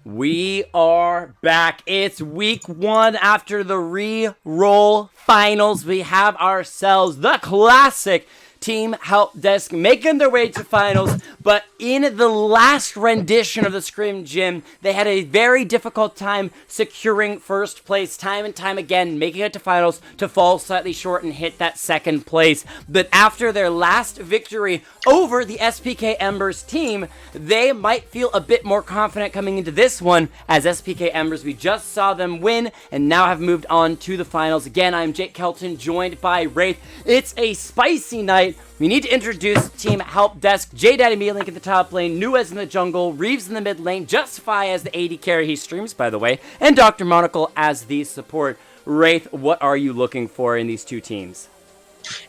We are back. It's week 1 after the re-roll finals. We have ourselves the classic Team Help Desk making their way to finals, but in the last rendition of the Scrim Gym, they had a very difficult time securing first place time and time again, making it to finals to fall slightly short and hit that second place. But after their last victory over the SPK Embers team, they might feel a bit more confident coming into this one, as SPK Embers, we just saw them win and now have moved on to the finals. Again, I'm Jake Kelton, joined by Wraith. It's a spicy night. We need to introduce Team Help Desk. J-Daddy Mealink in the top lane, Nuez in the jungle, Reeves in the mid lane, Justify as the AD carry, he streams by the way, and Dr. Monocle as the support. Wraith, what are you looking for in these two teams?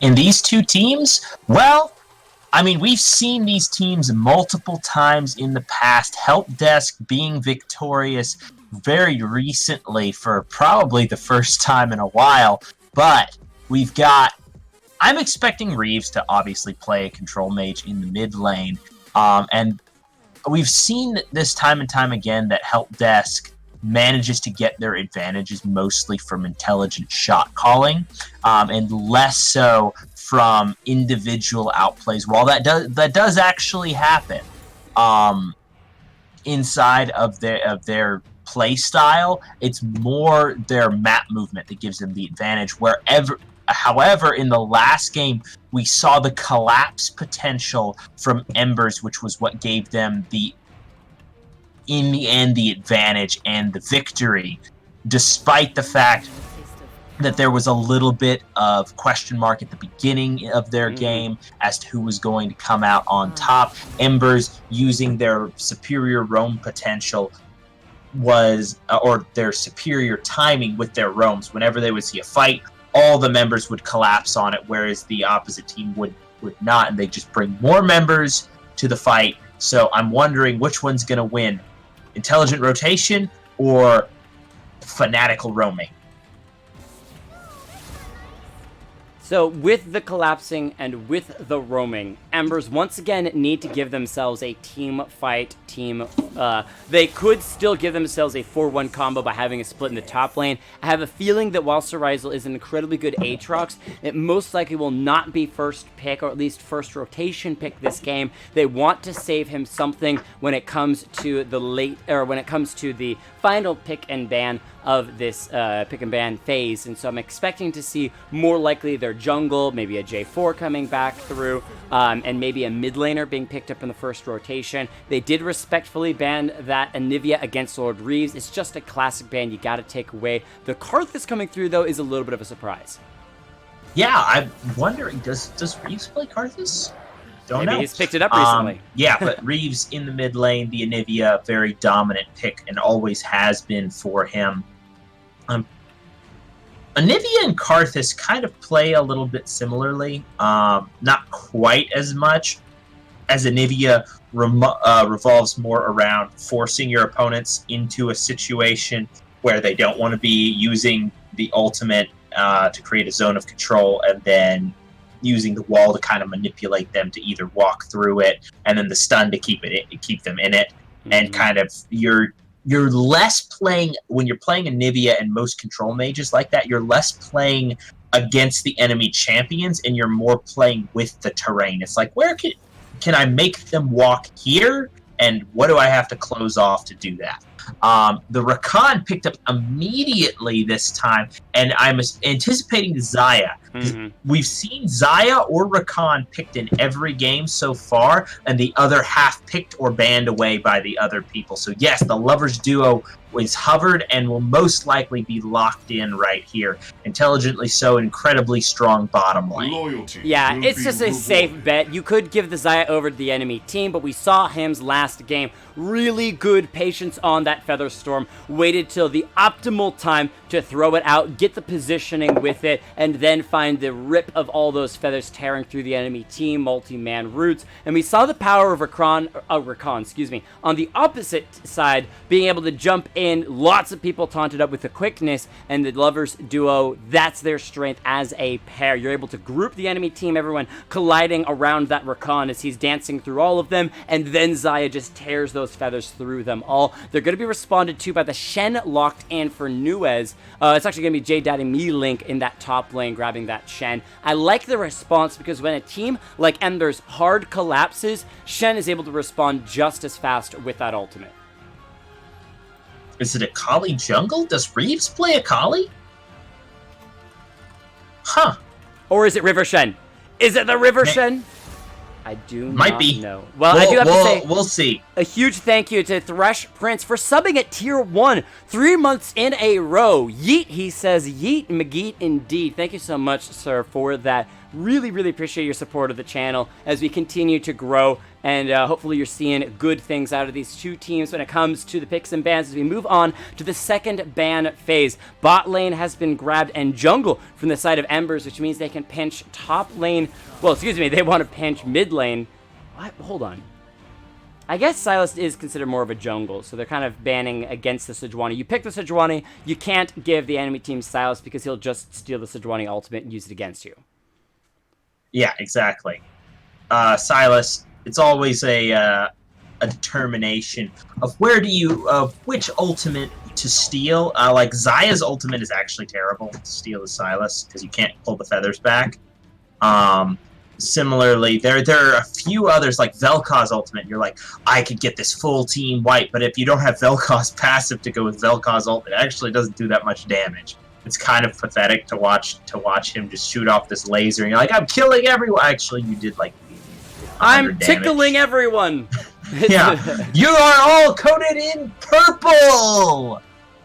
In these two teams? Well, I mean, we've seen these teams multiple times in the past. Help Desk being victorious very recently for probably the first time in a while, but we've got... I'm expecting Reeves to obviously play a control mage in the mid lane, and we've seen this time and time again that Help Desk manages to get their advantages mostly from intelligent shot calling, and less so from individual outplays. While that does actually happen inside of their play style, it's more their map movement that gives them the advantage. However, in the last game, we saw the collapse potential from Embers, which was what gave them in the end, the advantage and the victory, despite the fact that there was a little bit of question mark at the beginning of their game as to who was going to come out on top. Embers, using their superior roam potential, or their superior timing with their roams. Whenever they would see a fight, all the members would collapse on it, whereas the opposite team would not, and they just bring more members to the fight. So I'm wondering which one's going to win, intelligent rotation or fanatical roaming. So with the collapsing and with the roaming, Embers once again need to give themselves a team fight. They could still give themselves a 4-1 combo by having a split in the top lane. I have a feeling that while Sorizel is an incredibly good Aatrox, it most likely will not be first pick, or at least first rotation pick this game. They want to save him something when it comes to the final pick and ban of this pick and ban phase, and so I'm expecting to see more likely their jungle, maybe a J4 coming back through, and maybe a mid laner being picked up in the first rotation. They did respectfully ban that Anivia against Lord Reeves. It's just a classic ban you gotta take away. The Karthus coming through, though, is a little bit of a surprise. Yeah, I'm wondering, does Reeves play Karthus? Don't know. He's picked it up recently. Yeah, but Reeves in the mid lane, the Anivia, very dominant pick, and always has been for him. Anivia and Karthus kind of play a little bit similarly, not quite as much, as Anivia revolves more around forcing your opponents into a situation where they don't want to be, using the ultimate to create a zone of control, and then using the wall to kind of manipulate them to either walk through it, and then the stun to keep them in it, and kind of you're less playing, when you're playing Anivia and most control mages like that, you're less playing against the enemy champions, and you're more playing with the terrain. It's like, where can I make them walk here, and what do I have to close off to do that? The Rakan picked up immediately this time, and I'm anticipating Xayah. We've seen Xayah or Rakan picked in every game so far, and the other half picked or banned away by the other people. So yes, the Lovers duo is hovered and will most likely be locked in right here. Intelligently so, incredibly strong bottom lane. Loyalty. Yeah, it's just a safe bet. You could give the Xayah over to the enemy team, but we saw him's last game. Really good patience on that Feather Storm. Waited till the optimal time to throw it out, get the positioning with it, and then find the rip of all those feathers tearing through the enemy team, multi-man roots. And we saw the power of Rakan, on the opposite side, being able to jump in, lots of people taunted up with the quickness, and the lovers duo, that's their strength as a pair. You're able to group the enemy team, everyone colliding around that Rakan as he's dancing through all of them, and then Xayah just tears those feathers through them all. They're going to be responded to by the Shen locked in for Nuez. It's actually going to be J Daddy Me Link in that top lane grabbing that Shen. I like the response because when a team like Embers hard collapses, Shen is able to respond just as fast with that ultimate. Is it a Kali jungle? Does Reeves play a Kali? Huh. Or is it River Shen? Is it the River Shen? I do Might not be. know. Well, I do have to say, we'll see. A huge thank you to Thresh Prince for subbing at Tier 1 3 months in a row. Yeet, he says. Yeet, McGeet, indeed. Thank you so much, sir, for that. Really, really appreciate your support of the channel as we continue to grow. And hopefully you're seeing good things out of these two teams when it comes to the picks and bans as we move on to the second ban phase. Bot lane has been grabbed and jungle from the side of Embers, which means they can pinch top lane. Well, excuse me, they want to pinch mid lane. What? Hold on. I guess Sylas is considered more of a jungle, so they're kind of banning against the Sejuani. You pick the Sejuani, you can't give the enemy team Sylas because he'll just steal the Sejuani ultimate and use it against you. Yeah, exactly. Sylas, it's always a determination of which ultimate to steal. Like Xayah's ultimate is actually terrible to steal the Sylas because you can't pull the feathers back. Similarly, there are a few others like Vel'Koz's ultimate. You're like, I could get this full team wipe, but if you don't have Vel'Koz's passive to go with Vel'Koz's ult, it actually doesn't do that much damage. It's kind of pathetic to watch him just shoot off this laser, and you're like, I'm killing everyone. Actually, you did like. I'm tickling everyone. Yeah, you are all coated in purple.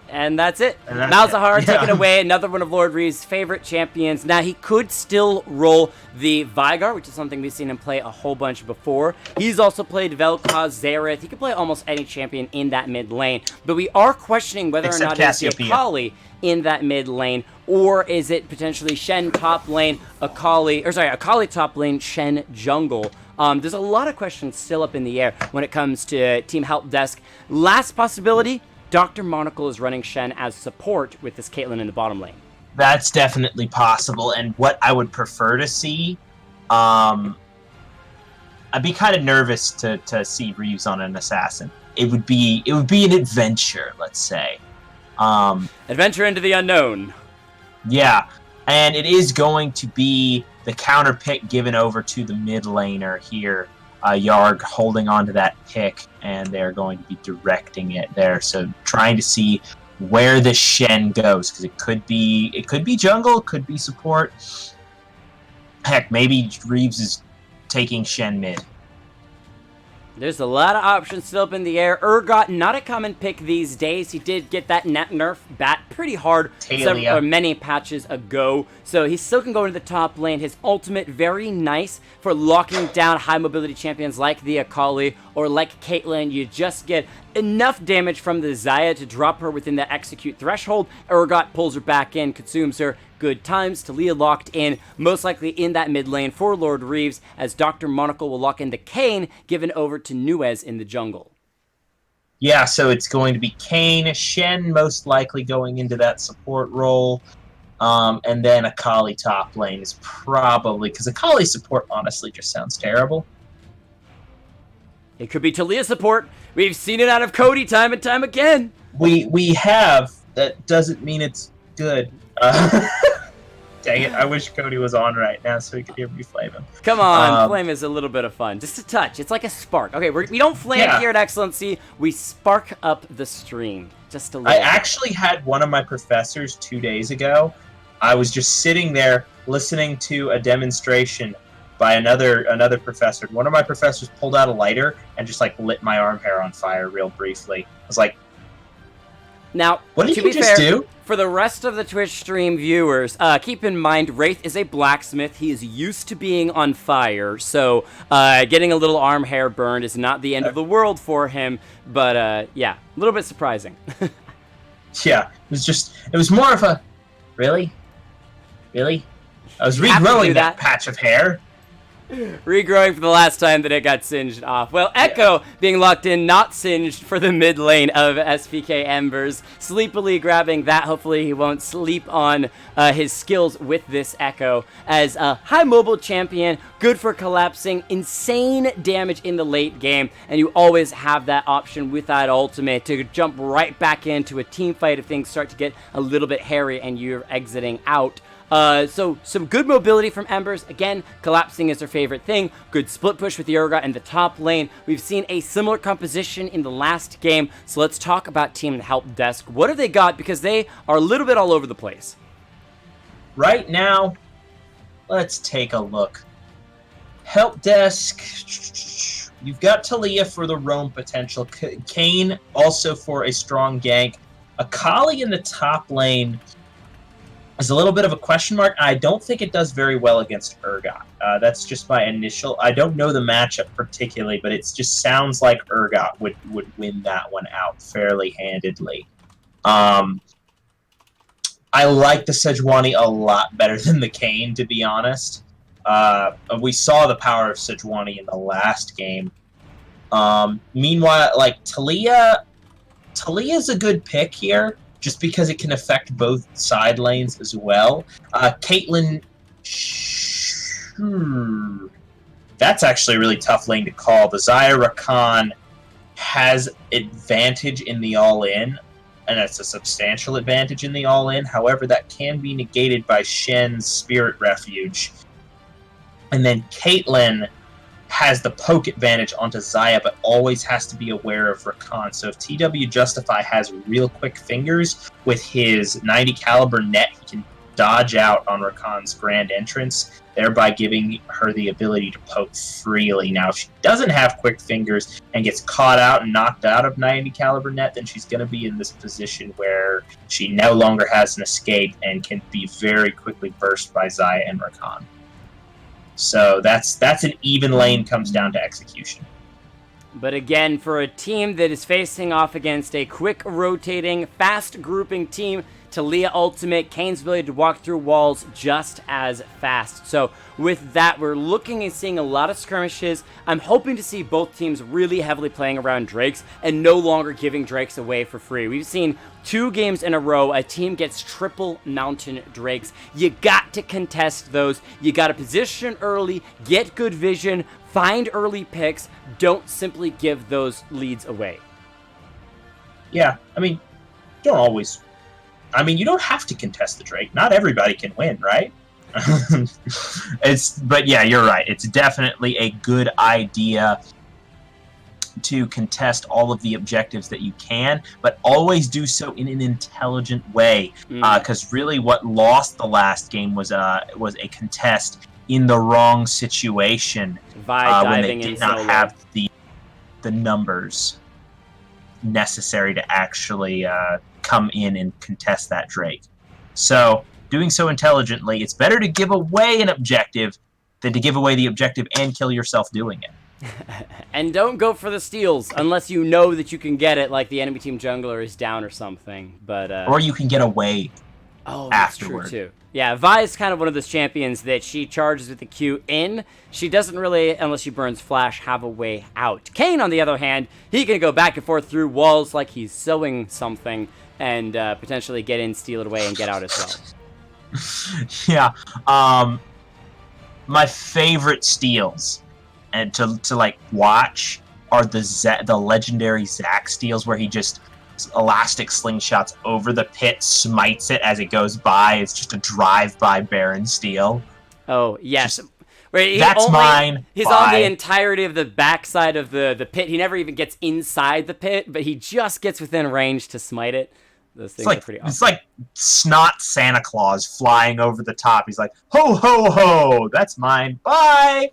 And that's it. Malzahar taken away, another one of Lord Reeve's favorite champions. Now, he could still roll the Veigar, which is something we've seen him play a whole bunch before. He's also played Vel'Koz, Xerath. He could play almost any champion in that mid lane. But we are questioning whether or not it's Akali in that mid lane, or is it potentially Shen top lane, Akali top lane, Shen jungle. There's a lot of questions still up in the air when it comes to Team Help Desk. Last possibility, Dr. Monocle is running Shen as support with this Caitlyn in the bottom lane. That's definitely possible, and what I would prefer to see, I'd be kind of nervous to see Reeves on an assassin. It would be an adventure, let's say. Adventure into the unknown. Yeah, and it is going to be the counter pick given over to the mid laner here. Yarg holding on to that pick, and they're going to be directing it there. So trying to see where the Shen goes, because it could be jungle, it could be support. Heck, maybe Reeves is taking Shen mid. There's a lot of options still up in the air. Urgot, not a common pick these days. He did get that net nerf bat pretty hard many patches ago. So he still can go into the top lane. His ultimate, very nice for locking down high mobility champions like the Akali or like Caitlyn. You just get enough damage from the Xayah to drop her within the execute threshold. Urgot pulls her back in, consumes her. Good times. Talia locked in, most likely in that mid lane for Lord Reeves, as Dr. Monocle will lock in the Kayn, given over to Nuez in the jungle. Yeah, so it's going to be Kayn, Shen most likely going into that support role, and then Akali top lane is probably, because Akali support honestly just sounds terrible. It could be Talia support. We've seen it out of Cody time and time again. We have. That doesn't mean it's good. Dang it, I wish Cody was on right now so he could hear me flame him. Come on, flame is a little bit of fun. Just a touch. It's like a spark. Okay, we don't flame here at XLNC. We spark up the stream. Just a little bit. Actually had one of my professors 2 days ago. I was just sitting there listening to a demonstration by another professor. One of my professors pulled out a lighter and just like lit my arm hair on fire real briefly. I was like, now, what did you just do? For the rest of the Twitch stream viewers, keep in mind, Wraith is a blacksmith. He is used to being on fire, so getting a little arm hair burned is not the end of the world for him, but yeah, a little bit surprising. Yeah, it was more of a, really? Really? I was You have to regrowing do that that. patch of hair. Regrowing for the last time that it got singed off. Well, Echo being locked in, not singed for the mid lane of SPK Embers. Sleepily grabbing that. Hopefully he won't sleep on his skills with this Echo. As a high mobile champion, good for collapsing, insane damage in the late game. And you always have that option with that ultimate to jump right back into a team fight if things start to get a little bit hairy and you're exiting out. So some good mobility from Embers. Again, collapsing is her favorite thing. Good split push with the Urgot in the top lane. We've seen a similar composition in the last game. So let's talk about Team Help Desk. What have they got? Because they are a little bit all over the place. Right now, let's take a look. Help Desk. You've got Talia for the roam potential. Kane also for a strong gank. Akali in the top lane is a little bit of a question mark. I don't think it does very well against Urgot. That's just my initial. I don't know the matchup particularly, but it just sounds like Urgot would win that one out fairly handedly. I like the Sejuani a lot better than the Kayn, to be honest. We saw the power of Sejuani in the last game. Meanwhile, like Talia's a good pick here, just because it can affect both side lanes as well. Caitlyn, that's actually a really tough lane to call. The Xayah Rakan has advantage in the all-in, and it's a substantial advantage in the all-in. However, that can be negated by Shen's Spirit Refuge. And then Caitlyn has the poke advantage onto Xayah, but always has to be aware of Rakan. So if TW Justify has real quick fingers with his 90 caliber net, he can dodge out on Rakan's grand entrance, thereby giving her the ability to poke freely. Now, if she doesn't have quick fingers and gets caught out and knocked out of 90 caliber net, then she's going to be in this position where she no longer has an escape and can be very quickly burst by Xayah and Rakan. So that's an even lane, comes down to execution. But again, for a team that is facing off against a quick rotating, fast grouping team, Talia ultimate, Kane's ability to walk through walls just as fast. So with that, we're looking and seeing a lot of skirmishes. I'm hoping to see both teams really heavily playing around Drakes and no longer giving Drakes away for free. We've seen 2 games in a row, a team gets triple Mountain Drakes. You got to contest those. You got to position early, get good vision, find early picks. Don't simply give those leads away. Yeah, I mean, you don't have to contest the Drake. Not everybody can win, right? But yeah, you're right. It's definitely a good idea to contest all of the objectives that you can, but always do so in an intelligent way. Because really, what lost the last game was a contest in the wrong situation when they did not have the numbers necessary to actually come in and contest that Drake. So doing so intelligently, it's better to give away an objective than to give away the objective and kill yourself doing it. And don't go for the steals unless you know that you can get it, like the enemy team jungler is down or something. But or you can get away afterward. That's true too. Yeah, Vi is kind of one of those champions that she charges with the Q in. She doesn't really, unless she burns flash, have a way out. Kayn, on the other hand, he can go back and forth through walls like he's sewing something and potentially get in, steal it away, and get out as well. Yeah. My favorite steals and to like watch are the legendary Zac steals where he just elastic slingshots over the pit, smites it as it goes by. It's just a drive-by Baron steal. Oh, yes. Mine. He's on the entirety of the backside of the pit. He never even gets inside the pit, but he just gets within range to smite it. Those things are pretty awesome. It's like snot Santa Claus flying over the top. He's like, ho, ho, ho, that's mine. Bye!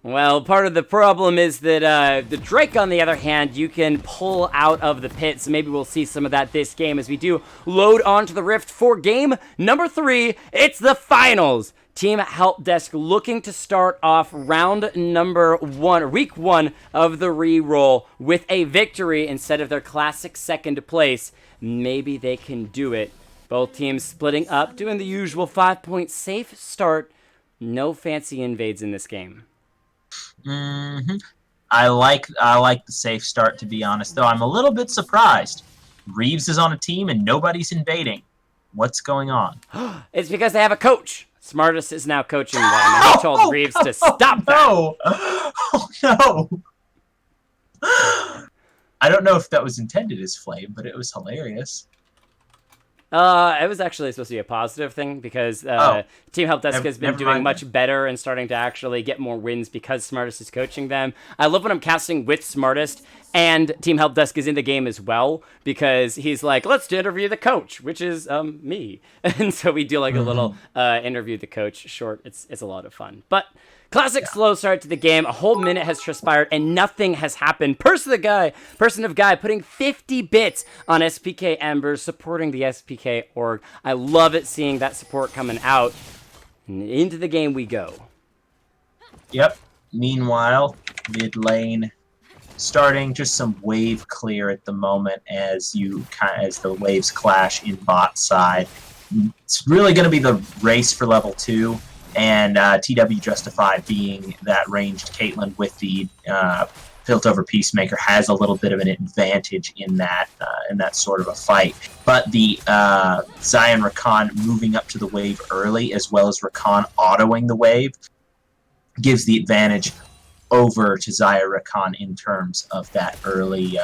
Well, part of the problem is that the Drake, on the other hand, you can pull out of the pit, so maybe we'll see some of that this game as we do load onto the Rift for game number 3. It's the finals. Team Help Desk looking to start off round number 1, or week 1 of the re-roll with a victory instead of their classic second place. Maybe they can do it. Both teams splitting up, doing the usual 5-point safe start. No fancy invades in this game. Mm-hmm. I like the safe start, to be honest, though. I'm a little bit surprised. Reeves is on a team and nobody's invading. What's going on? It's because they have a coach. Smartest is now coaching them, and he told Reeves to stop that. No! Oh, no! I don't know if that was intended as flame, but it was hilarious. It was actually supposed to be a positive thing because Team Help Desk has been doing much better and starting to actually get more wins because Smartest is coaching them. I love when I'm casting with Smartest and Team Help Desk is in the game as well because he's like, let's interview the coach, which is me. And so we do like a little interview the coach short. It's a lot of fun. But classic slow start to the game. A whole minute has transpired and nothing has happened. Person of Guy putting 50 bits on SPK Embers, supporting the SPK org. I love it seeing that support coming out. And into the game we go. Yep. Meanwhile, mid lane starting just some wave clear at the moment as the waves clash in bot side. It's really going to be the race for level 2. And TW Justify being that ranged Caitlyn with the Piltover Peacemaker has a little bit of an advantage in that sort of a fight. But the Zion Rakan moving up to the wave early, as well as Rakan autoing the wave, gives the advantage over to Zion Rakan in terms of that early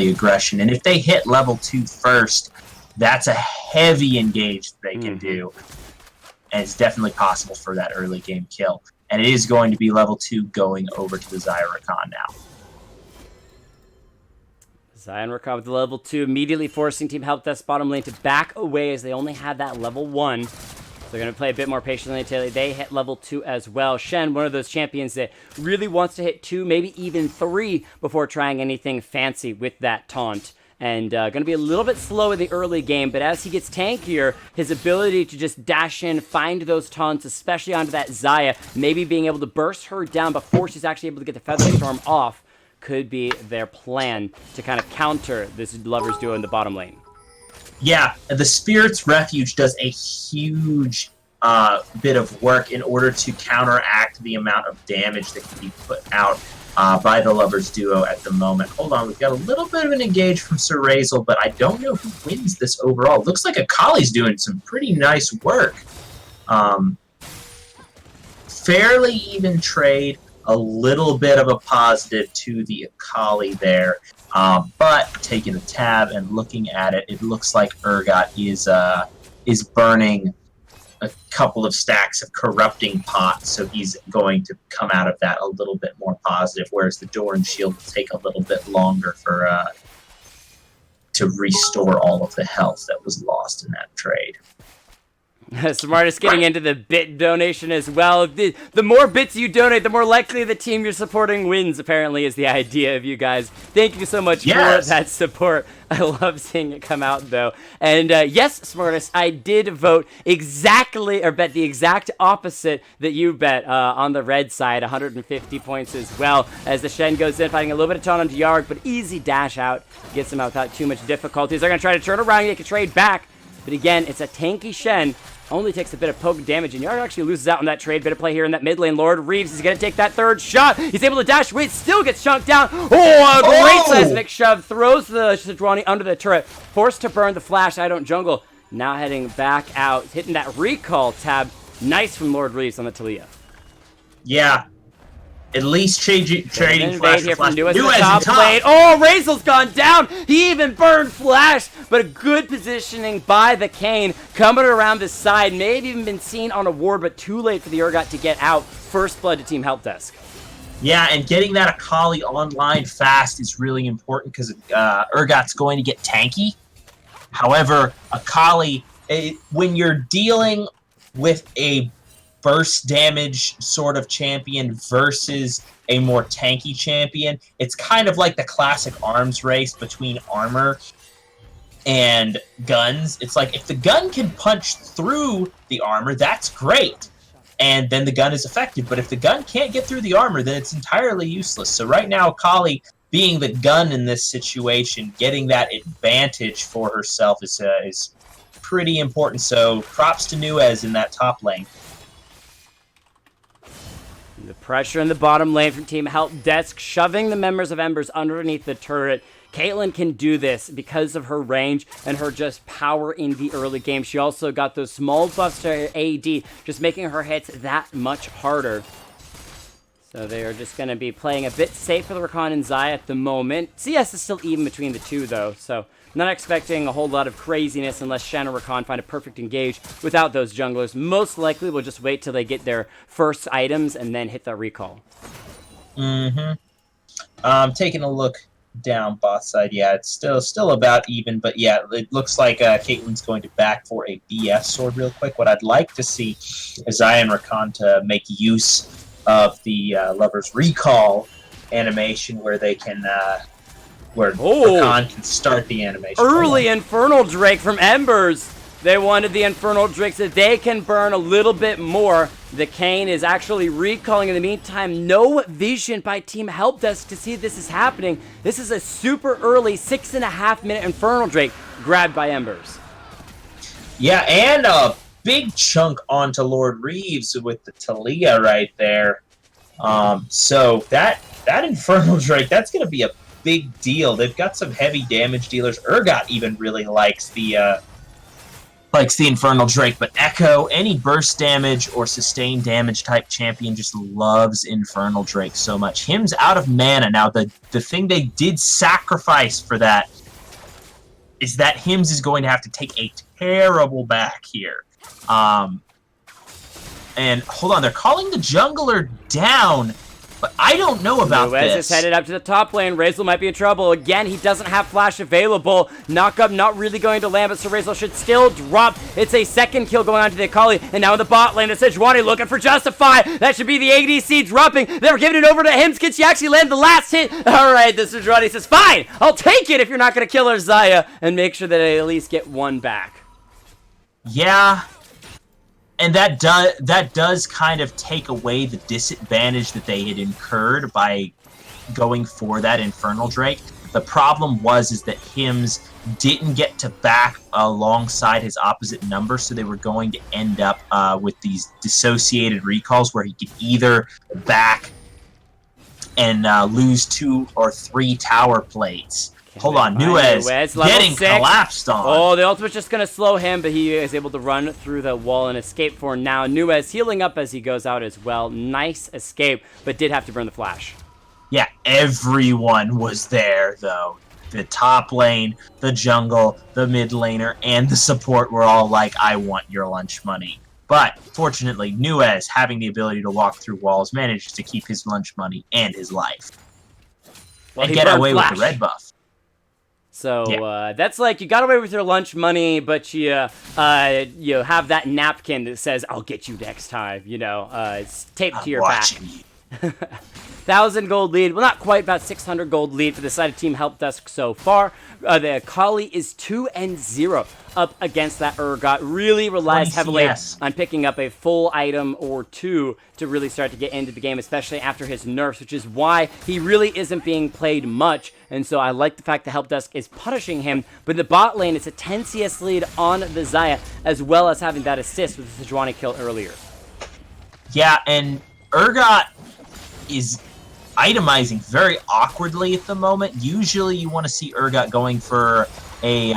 aggression. And if they hit level 2 first, that's a heavy engage they can do. And it's definitely possible for that early game kill. And it is going to be level 2 going over to the Zion Rakan now. Zion Rakan with the level 2, immediately forcing Team Help Desk bottom lane to back away as they only had that level 1. So they're going to play a bit more patiently until they hit level 2 as well. Shen, one of those champions that really wants to hit 2, maybe even 3 before trying anything fancy with that taunt. And going to be a little bit slow in the early game, but as he gets tankier, his ability to just dash in, find those taunts, especially onto that Xayah, maybe being able to burst her down before she's actually able to get the Feather Storm off, could be their plan to kind of counter this Lovers duo in the bottom lane. Yeah, the Spirit's Refuge does a huge bit of work in order to counteract the amount of damage that can be put out by the Lovers duo at the moment. Hold on, we've got a little bit of an engage from Sir Razel, but I don't know who wins this overall. Looks like Akali's doing some pretty nice work. Fairly even trade, a little bit of a positive to the Akali there. But taking a tab and looking at it, it looks like Urgot is burning a couple of stacks of corrupting pots, so he's going to come out of that a little bit more positive, whereas the Doran Shield will take a little bit longer for to restore all of the health that was lost in that trade. Smartest getting into the bit donation as well. The more bits you donate, the more likely the team you're supporting wins, apparently, is the idea of you guys. Thank you so much for that support. I love seeing it come out, though. And yes, Smartest, I did vote exactly, or bet the exact opposite that you bet on the red side, 150 points as well, as the Shen goes in, fighting a little bit of taunt onto Yarg, but easy dash out, gets him out without too much difficulties. They're going to try to turn around, make a trade back, but again, it's a tanky Shen. Only takes a bit of poke damage, and Yard actually loses out on that trade. Bit of play here in that mid lane. Lord Reeves is going to take that third shot. He's able to dash away, still gets chunked down. Oh, a great seismic shove. Throws the Sejuani under the turret. Forced to burn the flash. I don't jungle. Now heading back out, hitting that recall tab. Nice from Lord Reeves on the Talia. Yeah. At least trading flash here for flash. from Nuez in the top lane. Oh, Razel's gone down. He even burned flash, but a good positioning by the Kane coming around the side. May have even been seen on a ward, but too late for the Urgot to get out. First blood to Team Help Desk. Yeah, and getting that Akali online fast is really important because Urgot's going to get tanky. However, Akali, when you're dealing with a burst damage sort of champion versus a more tanky champion, it's kind of like the classic arms race between armor. and guns, it's like, if the gun can punch through the armor, that's great. And then the gun is effective. But if the gun can't get through the armor, then it's entirely useless. So right now, Kali, being the gun in this situation, getting that advantage for herself is pretty important. So props to Nuez in that top lane. The pressure in the bottom lane from Team Help Desk, shoving the members of Embers underneath the turret. Caitlyn can do this because of her range and her just power in the early game. She also got those small buffs to her AD, just making her hits that much harder. So they are just going to be playing a bit safe for the Rakan and Xayah at the moment. CS is still even between the two, though, so not expecting a whole lot of craziness unless Shen or Rakan find a perfect engage without those junglers. Most likely we'll just wait till they get their first items and then hit the recall. Taking a look down bot side, yeah, it's still about even, but yeah, it looks like Caitlyn's going to back for a BF sword real quick. What I'd like to see is Xayah and Rakan to make use of the Lover's Recall animation where they can Rakan can start the animation. Early Infernal Drake from Embers. They wanted the Infernal Drake so they can burn a little bit more. The Kayn is actually recalling in the meantime. No vision by Team Help Desk to see this is happening. This is a super early 6.5 minute Infernal Drake grabbed by Embers. Yeah, and a big chunk onto Lord Reeves with the Talia right there. So that Infernal Drake, that's going to be a big deal. They've got some heavy damage dealers. Urgot even really likes the Infernal Drake, but Echo, any burst damage or sustained damage type champion just loves Infernal Drake so much. Him's out of mana. Now, the thing they did sacrifice for that is that Hims is going to have to take a terrible back here. And hold on, they're calling the jungler down, but I don't know about Nuez this. is headed up to the top lane. Razel might be in trouble. Again, he doesn't have flash available. Knockup not really going to land, but so Razel should still drop. It's a second kill going on to the Akali. And now in the bot lane, it's Sejuani looking for Justify. That should be the ADC dropping. They're giving it over to him. Can she actually land the last hit? All right, the Sejuani says, fine, I'll take it if you're not going to kill her, Xayah, and make sure that they at least get one back. Yeah. And that does kind of take away the disadvantage that they had incurred by going for that Infernal Drake. The problem is that Hims didn't get to back alongside his opposite number, so they were going to end up with these dissociated recalls where he could either back and lose 2 or 3 tower plates. Hold on, Nuez getting collapsed on. Oh, the ultimate's just going to slow him, but he is able to run through the wall and escape for now. Nuez healing up as he goes out as well. Nice escape, but did have to burn the flash. Yeah, everyone was there, though. The top lane, the jungle, the mid laner, and the support were all like, I want your lunch money. But, fortunately, Nuez, having the ability to walk through walls, managed to keep his lunch money and his life. And get away with the red buff. So yeah. That's like, you got away with your lunch money, but you have that napkin that says, I'll get you next time, it's taped to your back. 1,000 gold lead. Well, not quite, about 600 gold lead for the side of Team Help Desk so far. The Akali is 2-0 up against that Urgot. Really relies heavily on picking up a full item or two to really start to get into the game, especially after his nerfs, which is why he really isn't being played much. And so I like the fact that Help Desk is punishing him. But in the bot lane, it's a 10 CS lead on the Xayah, as well as having that assist with the Sejuani kill earlier. Yeah, and Urgot is itemizing very awkwardly at the moment. Usually you want to see Urgot going for a...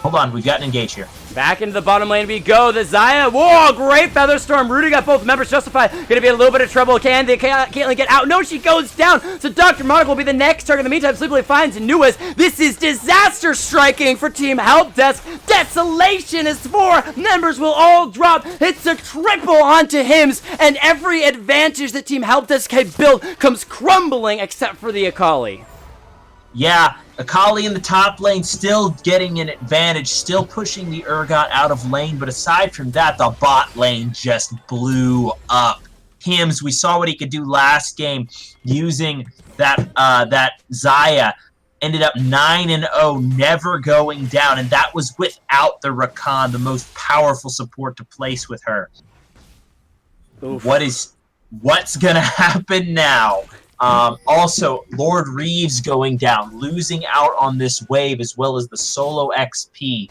hold on, we've got an engage here. Back into the bottom lane we go. The Xayah. Whoa, great Featherstorm. Rudy got both members justified. Gonna be in a little bit of trouble. Can the Caitlyn get out? No, she goes down. So Dr. Monaco will be the next target. In the meantime, Sleepily finds Nuez. This is disaster striking for Team Help Desk. Desolation is 4. Members will all drop. It's a triple onto Hims. And every advantage that Team Help Desk had built comes crumbling except for the Akali. Yeah, Akali in the top lane still getting an advantage, still pushing the Urgot out of lane, but aside from that, the bot lane just blew up. Hims, we saw what he could do last game using that Xayah ended up 9-0, never going down, and that was without the Rakan, the most powerful support to place with her. Oof. What's gonna happen now? Also, Lord Reeves going down, losing out on this wave as well as the solo XP.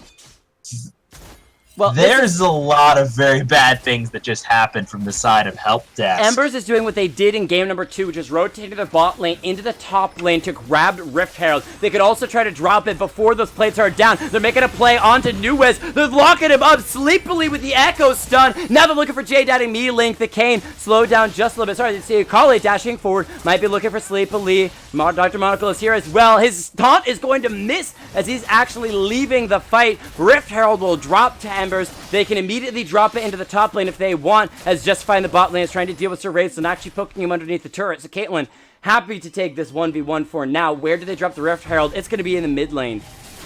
Well, there's a lot of very bad things that just happened from the side of Help Desk. Embers is doing what they did in game number 2, which is rotating their bot lane into the top lane to grab Rift Herald. They could also try to drop it before those plates are down. They're making a play onto Nuez. They're locking him up sleepily with the Echo stun. Now they're looking for J-Daddy Me Link. The Kane slowed down just a little bit. Sorry, they see Akali dashing forward. Might be looking for sleepily. Dr. Monocle is here as well. His taunt is going to miss as he's actually leaving the fight. Rift Herald will drop to Embers. They can immediately drop it into the top lane if they want, as Justifying the bot lane is trying to deal with Sir Wraiths and actually poking him underneath the turret. So Caitlyn, happy to take this 1v1 for now. Where do they drop the Rift Herald? It's going to be in the mid lane.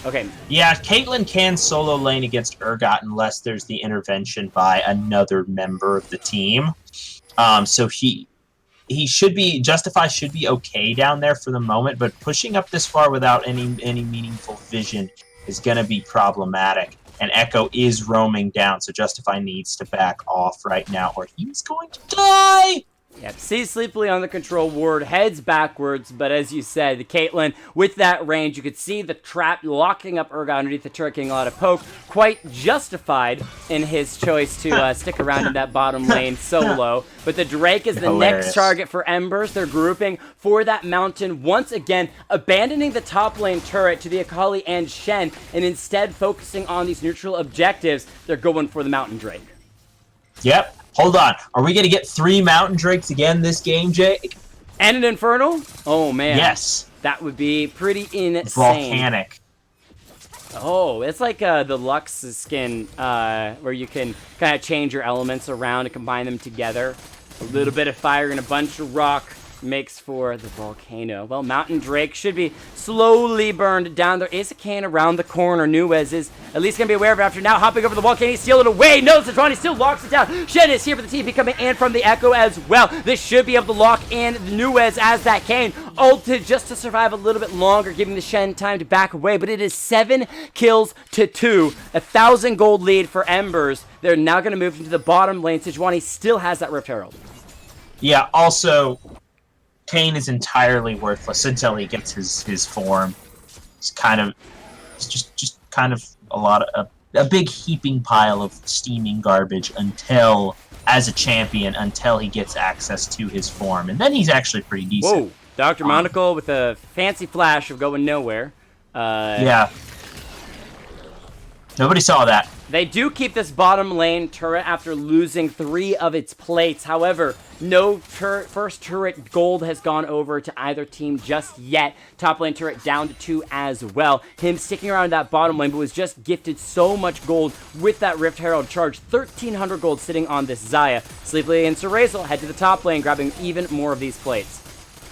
Okay. Yeah, Caitlyn can solo lane against Urgot unless there's the intervention by another member of the team. So he should be, Justify should be okay down there for the moment, but pushing up this far without any meaningful vision is going to be problematic. And Echo is roaming down, so Justify needs to back off right now, or he's going to die! Yep, sees sleepily on the control ward, heads backwards, but as you said, Caitlyn, with that range, you could see the trap locking up Urgot underneath the turret, getting a lot of poke. Quite justified in his choice to stick around in that bottom lane solo. But the Drake is the next target for Embers. They're grouping for that mountain, once again, abandoning the top lane turret to the Akali and Shen, and instead focusing on these neutral objectives. They're going for the Mountain Drake. Yep. Hold on. Are we going to get 3 Mountain Drakes again this game, Jake? And an Infernal? Oh, man. Yes. That would be pretty insane. Volcanic. Oh, it's like the Lux skin, where you can kind of change your elements around and combine them together. A little bit of fire and a bunch of rock makes for the volcano. Well, Mountain Drake should be slowly burned down. There is a can around the corner. Nuez is at least going to be aware of it after now hopping over the wall. Can he steal it away? No, Sejuani still locks it down. Shen is here for the TP coming in from the Echo as well. This should be able to lock in Nuez as that Kane ulted just to survive a little bit longer, giving the Shen time to back away. But it is 7 kills to 2. 1,000 gold lead for Embers. They're now going to move into the bottom lane. Sejuani still has that Rift Herald. Yeah, also, Kane is entirely worthless until he gets his form. It's just kind of a big heaping pile of steaming garbage until, as a champion, until he gets access to his form, and then he's actually pretty decent. Whoa, Dr. Monocle with a fancy flash of going nowhere. Yeah. Nobody saw that. They do keep this bottom lane turret after losing 3 of its plates. However, no first turret gold has gone over to either team just yet. Top lane turret down to 2 as well. Him sticking around that bottom lane, but was just gifted so much gold with that Rift Herald charge. 1,300 gold sitting on this Xayah. Sleepily and Serazel head to the top lane, grabbing even more of these plates.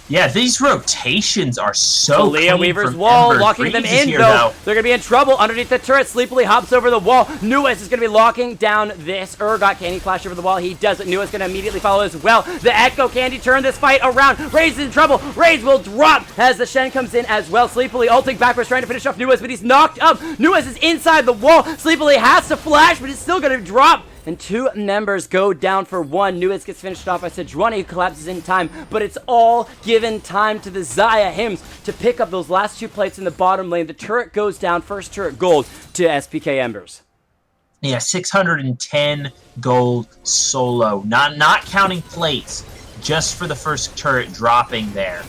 Yeah, these rotations are so Leah Weaver's wall, locking them in, though. They're going to be in trouble underneath the turret. Sleepily hops over the wall. Nuez is going to be locking down this Urgot. Can he flash over the wall? He does it. Nuez going to immediately follow as well. The Echo, can he turn this fight around? Raze is in trouble. Raze will drop as the Shen comes in as well. Sleepily ulting backwards, trying to finish off Nuez, but he's knocked up. Nuez is inside the wall. Sleepily has to flash, but he's still going to drop. And 2 members go down for 1. Nuez gets finished off by Sejuani, who collapses in time. But it's all given time to the Xayah Hims to pick up those last 2 plates in the bottom lane. The turret goes down. First turret gold to SPK Embers. Yeah, 610 gold solo. Not counting plates. Just for the first turret dropping there.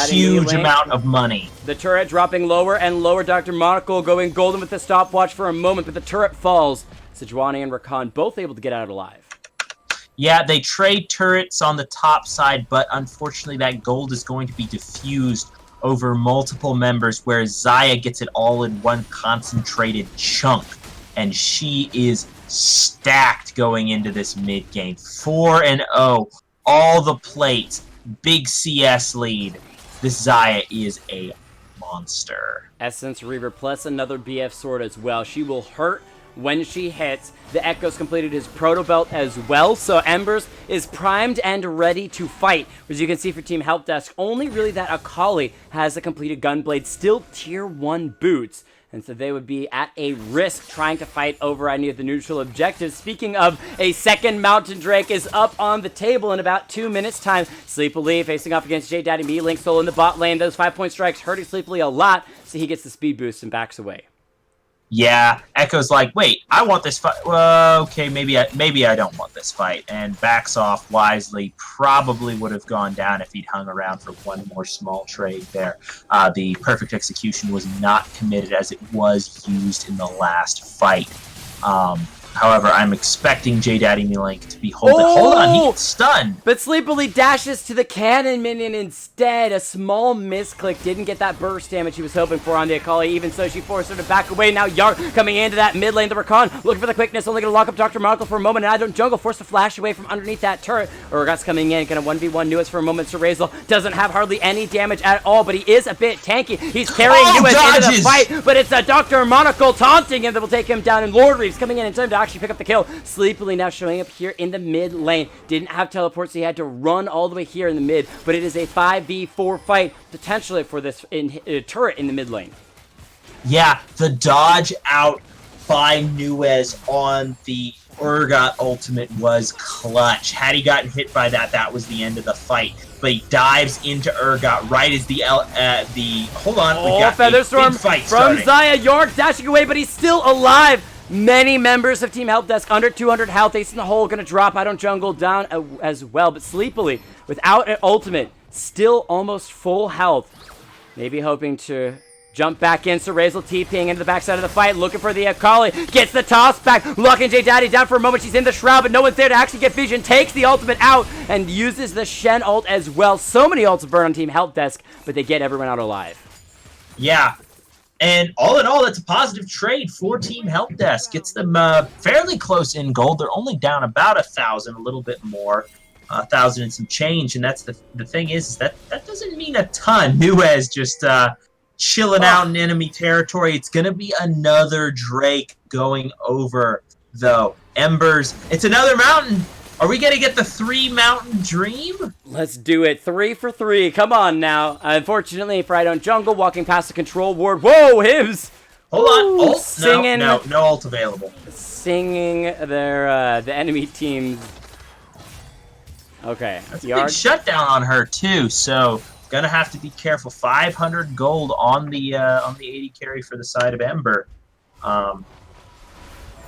Huge amount of money. The turret dropping lower and lower. Dr. Monocle going golden with the stopwatch for a moment, but the turret falls. Sejuani and Rakan both able to get out alive. Yeah, they trade turrets on the top side, but unfortunately that gold is going to be diffused over multiple members, where Xayah gets it all in one concentrated chunk. And she is stacked going into this mid-game. 4-0, all the plates, big CS lead. This Xayah is a monster. Essence Reaver plus another BF sword as well. She will hurt when she hits. The Echo's completed his proto belt as well, so Embers is primed and ready to fight. As you can see for Team Help Desk, only really that Akali has a completed Gunblade, still tier 1 boots. And so they would be at a risk trying to fight over any of the neutral objectives. Speaking of, a second Mountain Drake is up on the table in about 2 minutes' time. Sleepily facing off against J Daddy Me, Link solo in the bot lane. Those 5-point strikes hurting Sleepily a lot, so he gets the speed boost and backs away. Yeah, Echo's like, wait, I want this fight. Well, okay, maybe I don't want this fight, and backs off wisely. Probably would have gone down if he'd hung around for one more small trade there. The perfect execution was not committed as it was used in the last fight. However, I'm expecting J Daddy Me Link to be holding. Oh! Hold on, he gets stunned. But Sleepily dashes to the cannon minion instead. A small misclick, didn't get that burst damage he was hoping for on the Akali. Even so, she forced her to back away. Now Yar coming into that mid lane. The Rakan looking for the quickness, only going to lock up Dr. Monocle for a moment. And I don't jungle, forced to flash away from underneath that turret. Urgot's coming in, going to 1v1 Nuez for a moment. Serazel doesn't have hardly any damage at all, but he is a bit tanky. He's carrying Nuez into the fight, but it's a Dr. Monocle taunting him that will take him down. And Lord Reeves coming in time to actually pick up the kill. Sleepily now showing up here in the mid lane. Didn't have teleports, so he had to run all the way here in the mid, but it is a 5v4 fight potentially for this turret in the mid lane. Yeah, the dodge out by Nuez on the Urgot ultimate was clutch. Had he gotten hit by that, that was the end of the fight. But he dives into Urgot right as the hold on, we got Featherstorm a big fight from starting. Xayah. York dashing away, but he's still alive. Many members of Team Help Desk under 200 health. Ace in the hole gonna drop. I don't jungle down as well, but Sleepily without an ultimate, still almost full health. Maybe hoping to jump back in. Serazel TPing into the backside of the fight, looking for the Akali. Gets the toss back, locking J Daddy down for a moment. She's in the shroud, but no one's there to actually get vision. Takes the ultimate out and uses the Shen ult as well. So many ults burn on Team Help Desk, but they get everyone out alive. Yeah. And all in all, that's a positive trade for Team Help Desk. Gets them fairly close in gold. They're only down about 1,000, a little bit more, 1,000 and some change. And that's the thing is that doesn't mean a ton. Nuez just chilling out in enemy territory. It's going to be another Drake going over, though. Embers, it's another mountain. Are we going to get the 3-mountain dream? Let's do it. 3 for 3. Come on now. Unfortunately, for I don't jungle, walking past the control ward. Whoa, Hibs! Hold on. Ult? Singing, no ult available. Singing their the enemy team's. Okay. That's a big shutdown on her too. So gonna have to be careful. 500 gold on the 80 carry for the side of Ember.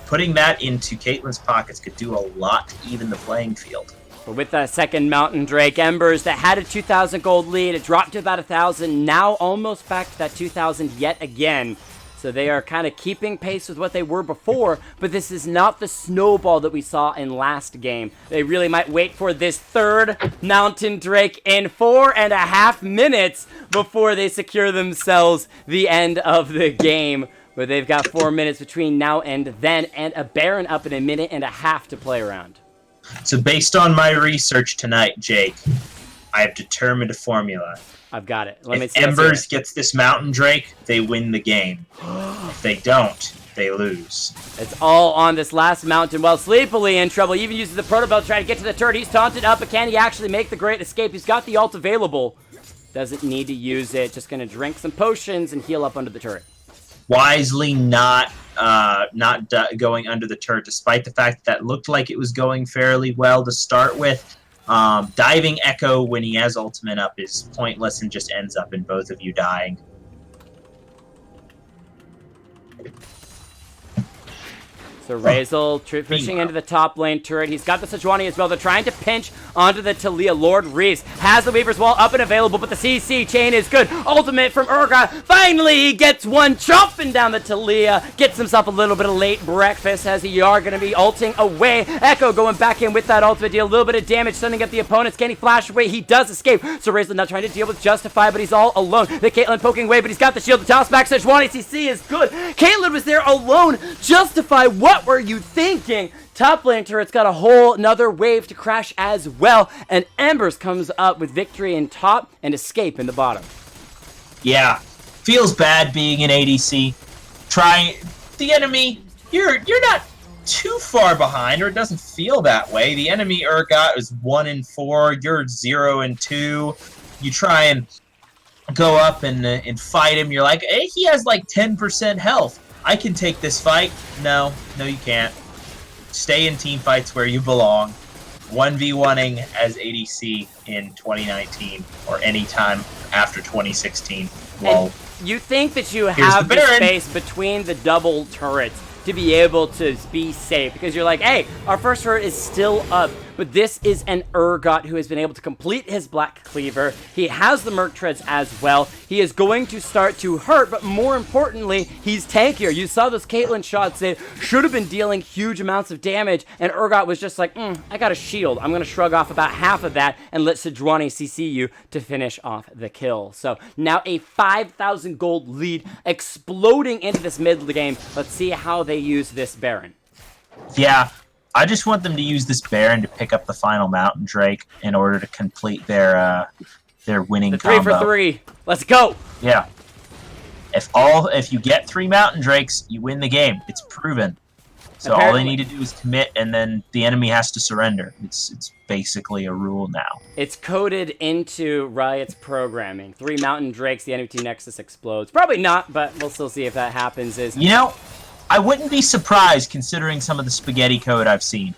Putting that into Caitlyn's pockets could do a lot to even the playing field. But with that second Mountain Drake, Embers that had a 2,000 gold lead, it dropped to about 1,000, now almost back to that 2,000 yet again. So they are kind of keeping pace with what they were before, but this is not the snowball that we saw in last game. They really might wait for this third Mountain Drake in 4.5 minutes before they secure themselves the end of the game. But they've got 4 minutes between now and then, and a Baron up in 1.5 minutes to play around. So based on my research tonight, Jake, I have determined a formula. I've got it. If Embers gets this Mountain Drake, they win the game. If they don't, they lose. It's all on this last mountain. Well, Sleepily in trouble. He even uses the Proto Belt to try to get to the turret. He's taunted up, but can he actually make the great escape? He's got the ult available. Doesn't need to use it. Just going to drink some potions and heal up under the turret. Wisely not going under the turret, despite the fact that looked like it was going fairly well to start with. Diving Echo when he has ultimate up is pointless and just ends up in both of you dying. So Razel pushing into the top lane turret. He's got the Sejuani as well. They're trying to pinch onto the Talia. Lord Reeves has the Weaver's Wall up and available, but the CC chain is good. Ultimate from Urgot. Finally, he gets one chopping down the Talia. Gets himself a little bit of late breakfast as he are going to be ulting away. Echo going back in with that ultimate deal. A little bit of damage, sending up the opponents. Can he flash away? He does escape. So Razel now trying to deal with Justify, but he's all alone. The Caitlyn poking away, but he's got the shield. The toss back. Sejuani CC is good. Caitlyn was there alone. Justify, what were you thinking? Top lane turret's got a whole another wave to crash as well, and Embers comes up with victory in top and escape in the bottom. Yeah, feels bad being an ADC. The enemy, you're not too far behind, or it doesn't feel that way. The enemy Urgot is 1-4. You're 0-2. You try and go up and fight him. You're like, hey, he has like 10% health. I can take this fight. No, you can't. Stay in team fights where you belong. 1v1ing as ADC in 2019 or any time after 2016. Well, you think that you have the space between the double turrets to be able to be safe, because you're like, hey, our first turret is still up, but this is an Urgot who has been able to complete his Black Cleaver. He has the Merc Treads as well. He is going to start to hurt, but more importantly, he's tankier. You saw those Caitlyn shots that should have been dealing huge amounts of damage, and Urgot was just like, I got a shield. I'm going to shrug off about half of that and let Sejuani CC you to finish off the kill. So now a 5,000 gold lead exploding into this mid game. Let's see how they use this Baron. Yeah, I just want them to use this Baron to pick up the final Mountain Drake in order to complete their winning combo. 3 for 3. Let's go. Yeah. If you get 3 Mountain Drakes, you win the game. It's proven. So all they need to do is commit, and then the enemy has to surrender. It's basically a rule now. It's coded into Riot's programming. 3 Mountain Drakes, the enemy team Nexus explodes. Probably not, but we'll still see if that happens. You know, I wouldn't be surprised considering some of the spaghetti code I've seen.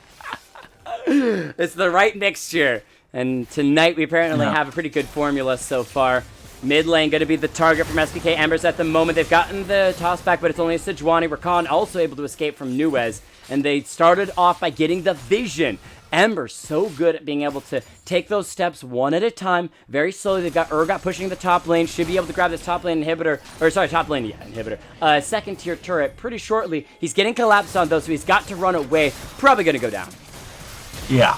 It's the right mixture. And tonight we apparently have a pretty good formula so far. Mid lane going to be the target from SPK Embers at the moment. They've gotten the toss back, but it's only a Sejuani. Rakan also able to escape from Nuez. And they started off by getting the vision. Embers so good at being able to take those steps one at a time, very slowly. They've got Urgot pushing the top lane, should be able to grab this top lane inhibitor, or sorry, top lane, yeah, inhibitor. Second tier turret pretty shortly. He's getting collapsed on though, so he's got to run away. Probably going to go down. Yeah.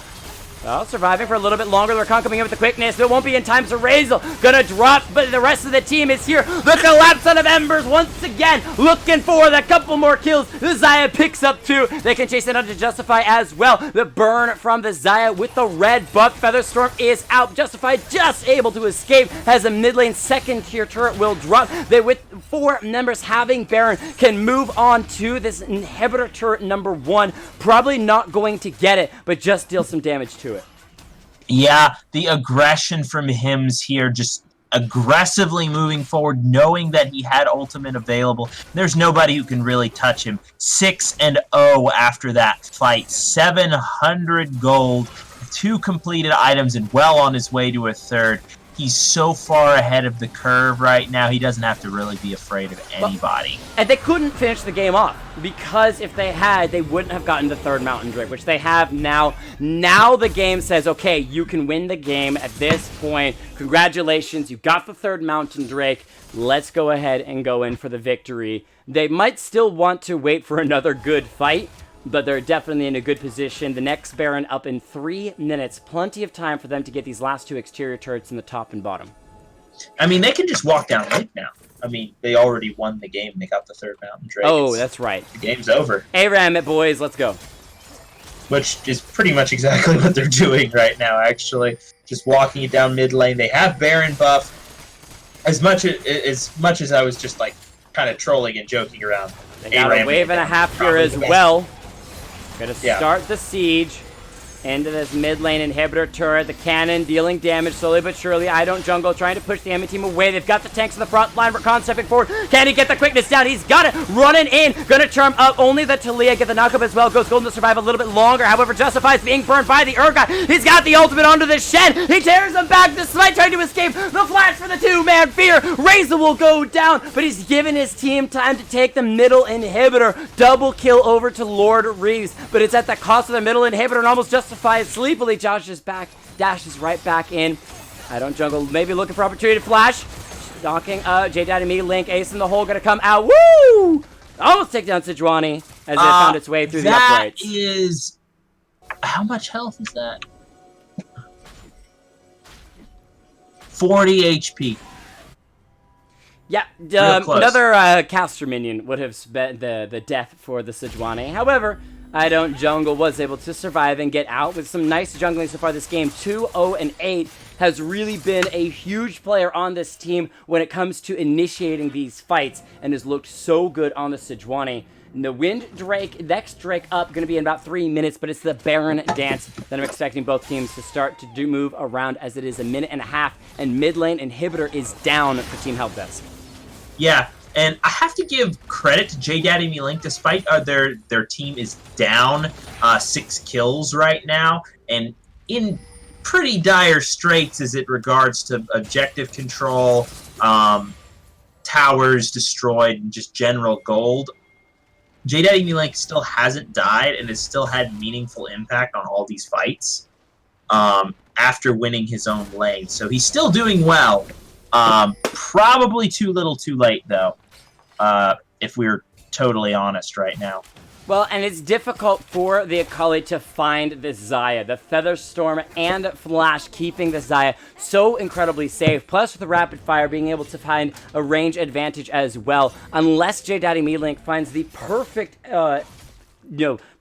Well, surviving for a little bit longer. Rakan coming in with the quickness. It won't be in time. Razel gonna drop, but the rest of the team is here. The collapse out of Embers once again, looking for the couple more kills. The Xayah picks up 2. They can chase it onto Justify as well. The burn from the Xayah with the red buff. Featherstorm is out. Justify just able to escape as a mid lane second tier turret will drop. They, with 4 members having Baron, can move on to this inhibitor turret number 1. Probably not going to get it, but just deal some damage to it. Yeah, the aggression from Hims here, just aggressively moving forward, knowing that he had ultimate available. There's nobody who can really touch him. 6-0 after that fight. 700 gold, 2 completed items, and well on his way to a 3rd. He's so far ahead of the curve right now, he doesn't have to really be afraid of anybody. And they couldn't finish the game off, because if they had, they wouldn't have gotten the 3rd Mountain Drake, which they have now. Now the game says, okay, you can win the game at this point. Congratulations, you got the 3rd Mountain Drake. Let's go ahead and go in for the victory. They might still want to wait for another good fight, but they're definitely in a good position. The next Baron up in 3 minutes. Plenty of time for them to get these last 2 exterior turrets in the top and bottom. I mean, they can just walk down late now. I mean, they already won the game. They got the 3rd Mountain Drake. Oh, that's right. The game's over. ARAM it, boys. Let's go. Which is pretty much exactly what they're doing right now, actually. Just walking it down mid lane. They have Baron buff. As much as I was just, like, kind of trolling and joking around. They got a wave and a half here as well. Gonna start the siege into this mid lane inhibitor turret. The cannon dealing damage slowly but surely. I don't jungle trying to push the enemy team away. They've got the tanks in the front line. Rakan stepping forward. Can he get the quickness down? He's got it. Running in. Gonna charm up. Only the Talia get the knockup as well. Goes Golden to survive a little bit longer. However, Justifies being burned by the Urgot. He's got the ultimate onto the shed. He tears him back. Despite trying to escape. The flash for the 2-man fear. Razor will go down, but he's given his team time to take the middle inhibitor. Double kill over to Lord Reeves, but it's at the cost of the middle inhibitor and almost Justifies sleepily. Josh is back, dashes right back in. I don't jungle, maybe looking for opportunity to flash. Knocking J-Daddy, me, Link, Ace in the hole, gonna come out. Woo! Almost take down Sejuani as it found its way through the uprights. That is... How much health is that? 40 HP. Yeah, another caster minion would have spent the death for the Sejuani. However, I don't jungle was able to survive and get out with some nice jungling so far this game. 2-0-8 has really been a huge player on this team when it comes to initiating these fights and has looked so good on the Sejuani. The Wind Drake, next Drake up, going to be in about 3 minutes, but it's the Baron dance that I'm expecting both teams to start to move around, as it is a minute and a half, and mid lane inhibitor is down for Team Help Desk. Yeah, and I have to give credit to J Daddy Me Link, despite their team is down 6 kills right now, and in pretty dire straits as it regards to objective control, towers destroyed, and just general gold. J Daddy Me Link still hasn't died and has still had meaningful impact on all these fights after winning his own lane. So he's still doing well. Probably too little too late, though, if we're totally honest right now. Well, and it's difficult for the Akali to find this Xayah. The Featherstorm and Flash keeping the Xayah so incredibly safe. Plus, with the Rapid Fire, being able to find a range advantage as well. Unless J Daddy Me Link finds the perfect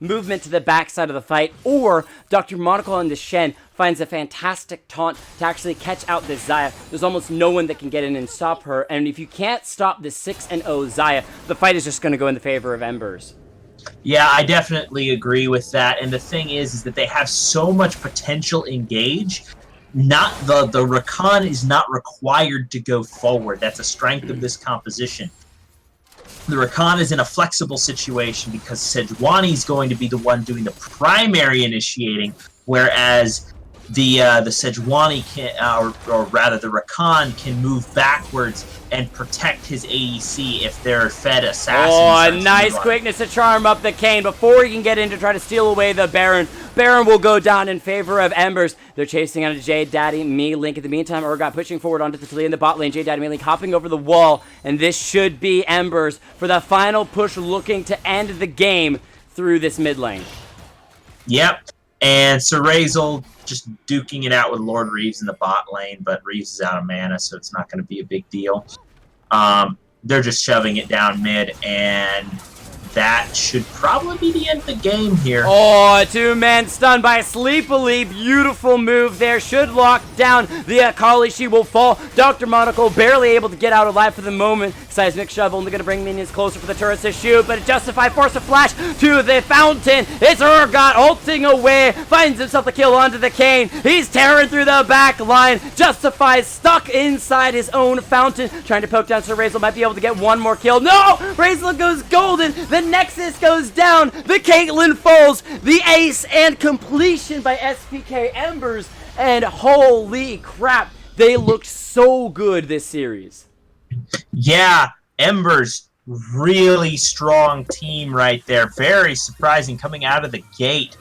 movement to the backside of the fight, or Dr. Monocle and the Shen finds a fantastic taunt to actually catch out this Xayah. There's almost no one that can get in and stop her. And if you can't stop the 6-0 Xayah, the fight is just going to go in the favor of Embers. Yeah, I definitely agree with that. And the thing is that they have so much potential engage. Not the Rakan is not required to go forward. That's a strength of this composition. The Rakan is in a flexible situation because Sejuani is going to be the one doing the primary initiating, whereas the Sejuani can, or rather the Rakan, can move backwards and protect his ADC if they're fed assassins. Oh, a nice quickness to charm up the Kayn before he can get in to try to steal away the Baron. Baron will go down in favor of Embers. They're chasing out J Daddy Me Link. In the meantime, Urgot pushing forward onto the Talia in the bot lane. J Daddy Me Link hopping over the wall, and this should be Embers for the final push, looking to end the game through this mid lane. Yep, and Serazel just duking it out with Lord Reeves in the bot lane, but Reeves is out of mana, so it's not going to be a big deal. They're just shoving it down mid, and that should probably be the end of the game here. Oh, 2-man stunned by Sleepily. Beautiful move there. Should lock down the Akali. She will fall. Dr. Monocle barely able to get out alive for the moment. Seismic Shove only going to bring minions closer for the turrets to shoot, but Justify force a flash to the fountain. It's Urgot ulting away. Finds himself the kill onto the Kayn. He's tearing through the back line. Justify stuck inside his own fountain. Trying to poke down, so Razel might be able to get one more kill. No! Razel goes golden. The Nexus goes down. The Caitlyn falls. The ace and completion by SPK Embers. And holy crap, they look so good this series. Yeah, Embers, really strong team right there. Very surprising coming out of the gate.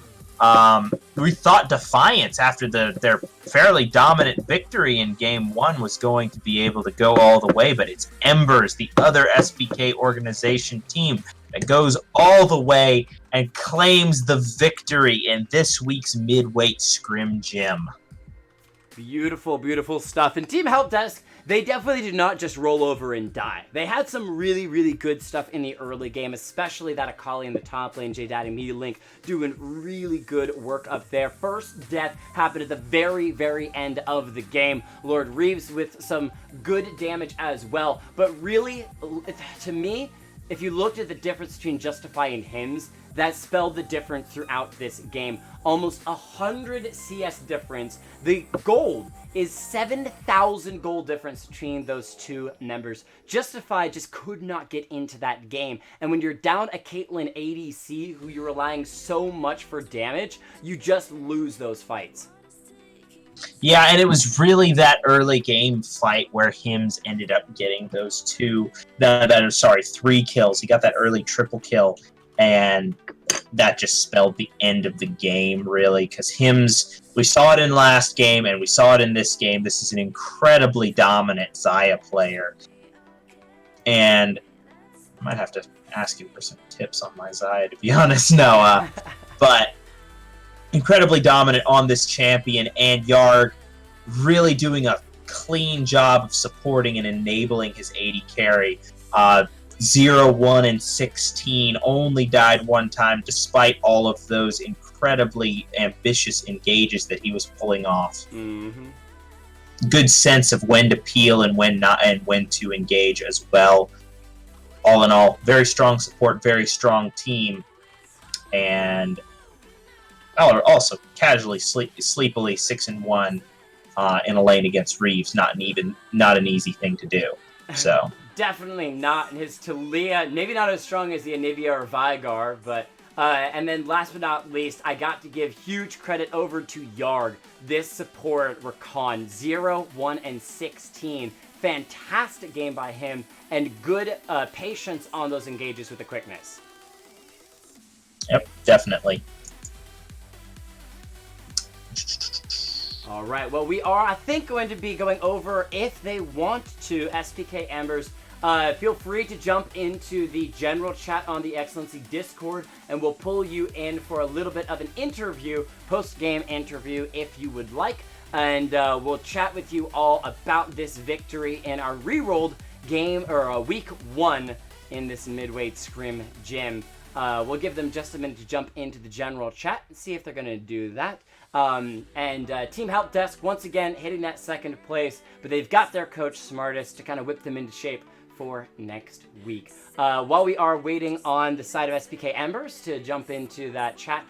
We thought Defiance, after their fairly dominant victory in Game 1, was going to be able to go all the way, but it's Embers, the other SPK organization team, that goes all the way and claims the victory in this week's Midweight Scrim Gym. Beautiful, beautiful stuff. And Team Help Desk, they definitely did not just roll over and die. They had some really, really good stuff in the early game, especially that Akali in the top lane, J Daddy Me Link doing really good work up there. First death happened at the very, very end of the game. Lord Reeves with some good damage as well. But really, to me, if you looked at the difference between Justify and Hims, that spelled the difference throughout this game. Almost 100 CS difference. The gold is 7,000 gold difference between those two members. Justify just could not get into that game. And when you're down a Caitlyn ADC who you're relying so much for damage, you just lose those fights. Yeah, and it was really that early game fight where Hims ended up getting those three kills. He got that early triple kill, and that just spelled the end of the game, really, because Hims, we saw it in last game, and we saw it in this game. This is an incredibly dominant Xayah player, and I might have to ask you for some tips on my Xayah, to be honest. No, but incredibly dominant on this champion, and Yarg really doing a clean job of supporting and enabling his AD carry. 0, 1, and 16 only died one time, despite all of those incredibly ambitious engages that he was pulling off. Mm-hmm. Good sense of when to peel and when not, and when to engage as well. all in all, very strong support, very strong team, and also casually sleepily 6-1 in a lane against Reeves. Not an easy thing to do. So definitely not in his Talia. Maybe not as strong as the Anivia or Vigar, but and then last but not least, I got to give huge credit over to Yarg. This support Rakan 0, 1, and 16. Fantastic game by him, and good patience on those engages with the quickness. Yep, definitely. All right, well, we are, I think, going to be going over, if they want to, SPK Embers. Feel free to jump into the general chat on the XLNC Discord, and we'll pull you in for a little bit of an interview, post-game interview, if you would like. And we'll chat with you all about this victory in our re-rolled game, or week 1 in this Midweight Scrim gym. We'll give them just a minute to jump into the general chat and see if they're going to do that. Team Help Desk, once again, hitting that second place, but they've got their coach Smartest to kind of whip them into shape for next week. While we are waiting on the side of SPK Embers to jump into that chat,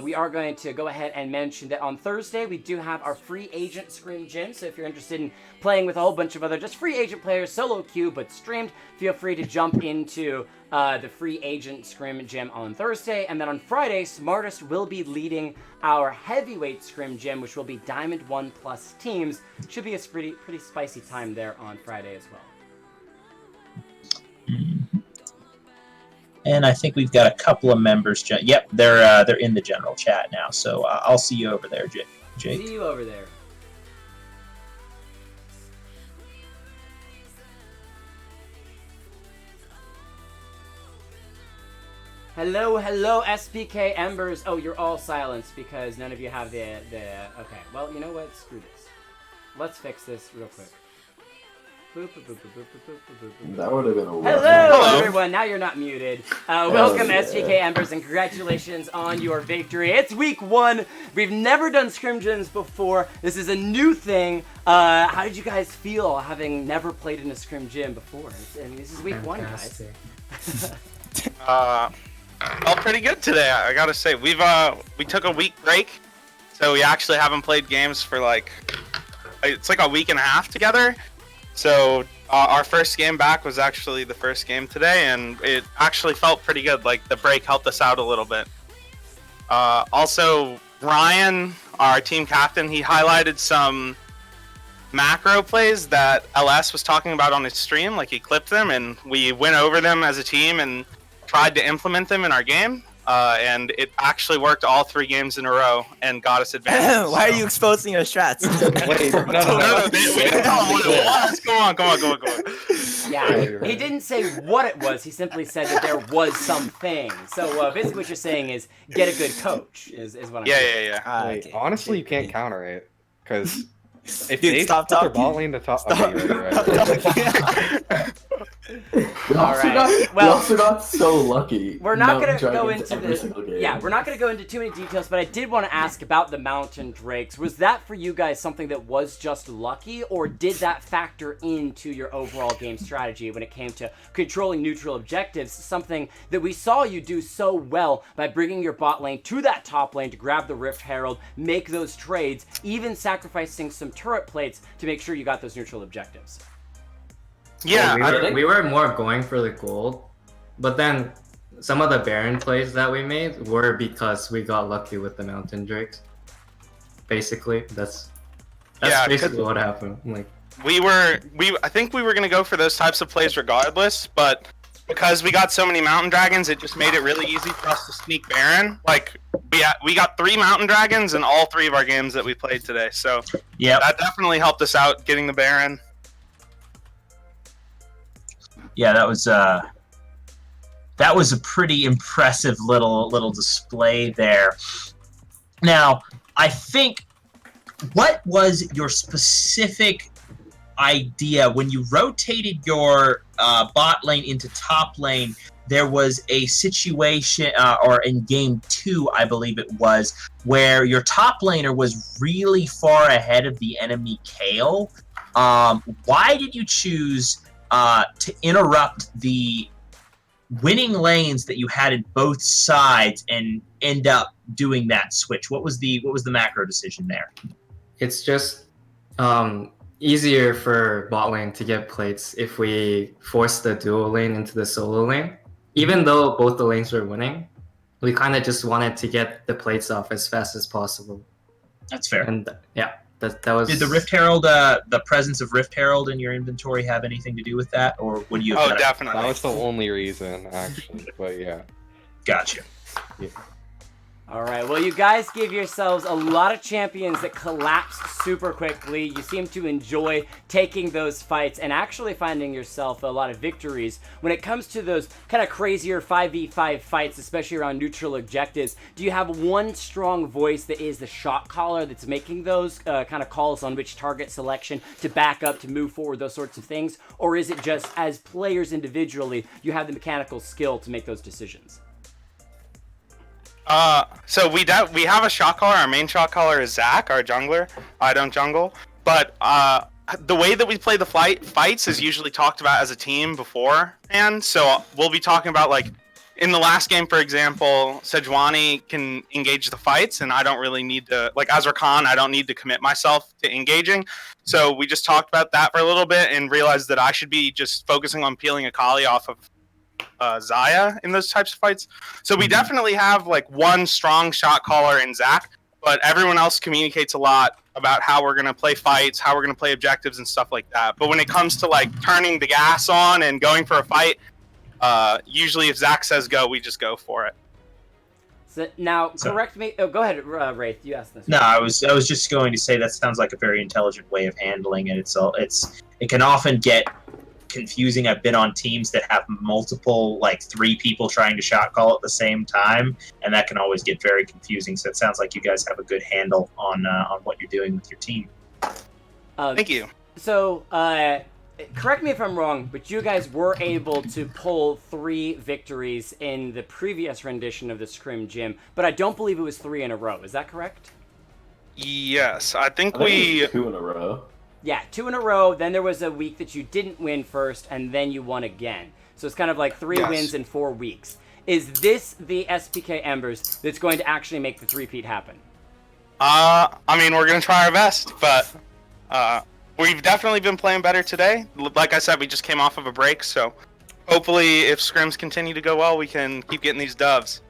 we are going to go ahead and mention that on Thursday we do have our free agent Scrim gym. So if you're interested in playing with a whole bunch of other just free agent players, solo queue but streamed, feel free to jump into the free agent Scrim gym on Thursday. And then on Friday, Smartest will be leading our heavyweight Scrim gym, which will be Diamond 1 plus teams. Should be a pretty spicy time there on Friday as well. And I think we've got a couple of members. Yep, they're in the general chat now. So I'll see you over there, Jake. See you over there. Hello, SPK Embers. Oh, you're all silenced because none of you have the. Okay, well, you know what? Screw this. Let's fix this real quick. That would have been a Hello, everyone. Now you're not muted. Welcome, SPK Embers, and congratulations on your victory. It's week 1. We've never done Scrim gyms before. This is a new thing. How did you guys feel having never played in a Scrim gym before? I mean, this is week 1, guys. Felt pretty good today. I gotta say, we took a week break, so we actually haven't played games for it's like a week and a half together. So our first game back was actually the first game today, and it actually felt pretty good. Like, the break helped us out a little bit. Also, Ryan, our team captain, he highlighted some macro plays that LS was talking about on his stream. Like, he clipped them, and we went over them as a team and tried to implement them in our game. And it actually worked all 3 games in a row and got us advantage. Why are you exposing your strats? Wait, no, we didn't tell him what it was. Go on. Yeah, he didn't say what it was. He simply said that there was something. So basically what you're saying is get a good coach is what I'm saying. Yeah. Okay. Honestly, you can't counter it, because if Dude, they stop put their talking. bot lane to top... Stop. Okay, right. We also got so lucky. We're not going to Mountain go Dragons into every single game. we're not going to go into too many details, but I did want to ask about the Mountain Drakes. Was that for you guys something that was just lucky, or did that factor into your overall game strategy when it came to controlling neutral objectives, something that we saw you do so well by bringing your bot lane to that top lane to grab the Rift Herald, make those trades, even sacrificing some turret plates to make sure you got those neutral objectives? Yeah, we were more going for the gold, but then some of the Baron plays that we made were because we got lucky with the Mountain Drakes. Basically, that's basically what happened. Like, I think we were gonna go for those types of plays regardless, but because we got so many Mountain Dragons, it just made it really easy for us to sneak Baron. Like, we got 3 Mountain Dragons in all 3 of our games that we played today, so yeah, that definitely helped us out getting the Baron. Yeah, that was a pretty impressive little display there. Now, I think, what was your specific idea when you rotated your bot lane into top lane? There was a situation, or in game 2, I believe it was, where your top laner was really far ahead of the enemy Kayle. Why did you choose to interrupt the winning lanes that you had in both sides and end up doing that switch? What was the macro decision there? It's just easier for bot lane to get plates if we force the duo lane into the solo lane. Even though both the lanes were winning, we kind of just wanted to get the plates off as fast as possible. That's fair. And yeah, that was. Did the Rift Herald, the presence of Rift Herald in your inventory have anything to do with that, or would you have done it? Definitely. That was the only reason, actually. But yeah. Gotcha. Yeah. All right, well, you guys give yourselves a lot of champions that collapse super quickly. You seem to enjoy taking those fights and actually finding yourself a lot of victories. When it comes to those kind of crazier 5v5 fights, especially around neutral objectives, do you have one strong voice that is the shot caller that's making those kind of calls on which target selection to back up, to move forward, those sorts of things? Or is it just as players individually, you have the mechanical skill to make those decisions? So we have a shot caller. Our main shot caller is Zach, our jungler. I don't jungle, but the way that we play the fights is usually talked about as a team beforehand. So we'll be talking about, like, in the last game, for example, Sejuani can engage the fights, and I don't really need to, like, Azra Khan, I don't need to commit myself to engaging. So we just talked about that for a little bit and realized that I should be just focusing on peeling Akali off of Zaya in those types of fights. So we definitely have, like, one strong shot caller in Zach, but everyone else communicates a lot about how we're going to play fights, how we're going to play objectives and stuff like that. But when it comes to, like, turning the gas on and going for a fight, usually if Zach says go, we just go for it. So now, correct me. Oh, go ahead, Wraith. You asked this. No, I was just going to say that sounds like a very intelligent way of handling it. It can often get confusing. I've been on teams that have multiple, like, 3 people trying to shot call at the same time, and that can always get very confusing. So it sounds like you guys have a good handle on what you're doing with your team. Thank you. So, correct me if I'm wrong, but you guys were able to pull 3 victories in the previous rendition of the Scrim Gym, but I don't believe it was 3 in a row. Is that correct? Yes, I think it was 2 in a row. Yeah, 2 in a row. Then there was a week that you didn't win first, and then you won again. So it's kind of like 3 wins in 4 weeks. Is this the SPK Embers that's going to actually make the three-peat happen? I mean, we're going to try our best, but we've definitely been playing better today. Like I said, we just came off of a break, so hopefully if scrims continue to go well, we can keep getting these dubs.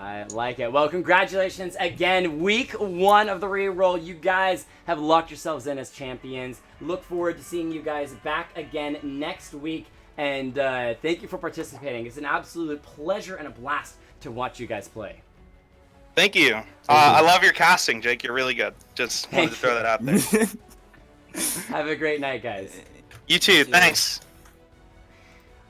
I like it. Well, congratulations again. Week 1 of the reroll. You guys have locked yourselves in as champions. Look forward to seeing you guys back again next week. And thank you for participating. It's an absolute pleasure and a blast to watch you guys play. Thank you. I love your casting, Jake. You're really good. Just wanted to throw that out there. Have a great night, guys. You too. Thanks.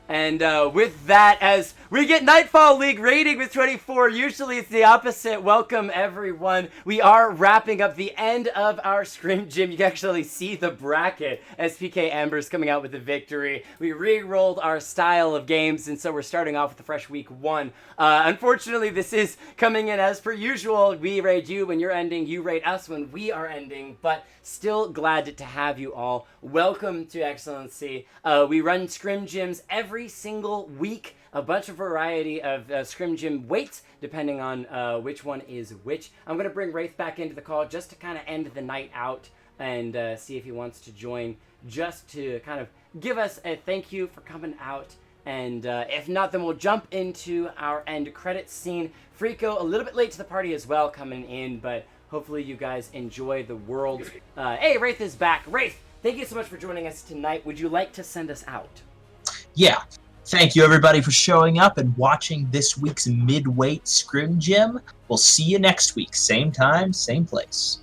And with that, as we get Nightfall League rating with 24, usually it's the opposite. Welcome, everyone. We are wrapping up the end of our Scrim Gym. You can actually see the bracket. SPK Embers coming out with the victory. We re-rolled our style of games, and so we're starting off with a fresh week 1. Unfortunately, this is coming in as per usual. We raid you when you're ending. You raid us when we are ending. But still glad to have you all. Welcome to XLNC. We run Scrim Gyms every single week, a bunch of variety of Scrim Gym weights, depending on which one is which. I'm going to bring Wraith back into the call just to kind of end the night out and see if he wants to join, just to kind of give us a thank you for coming out. And if not, then we'll jump into our end credits scene. Frico, a little bit late to the party as well, coming in, but hopefully you guys enjoy the world. Hey, Wraith is back. Wraith, thank you so much for joining us tonight. Would you like to send us out? Yeah. Thank you, everybody, for showing up and watching this week's Midweight Scrim Gym. We'll see you next week. Same time, same place.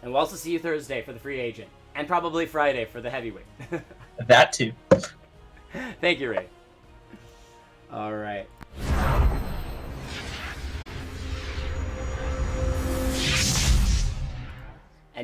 And we'll also see you Thursday for the free agent. And probably Friday for the heavyweight. That too. Thank you, Ray. All right.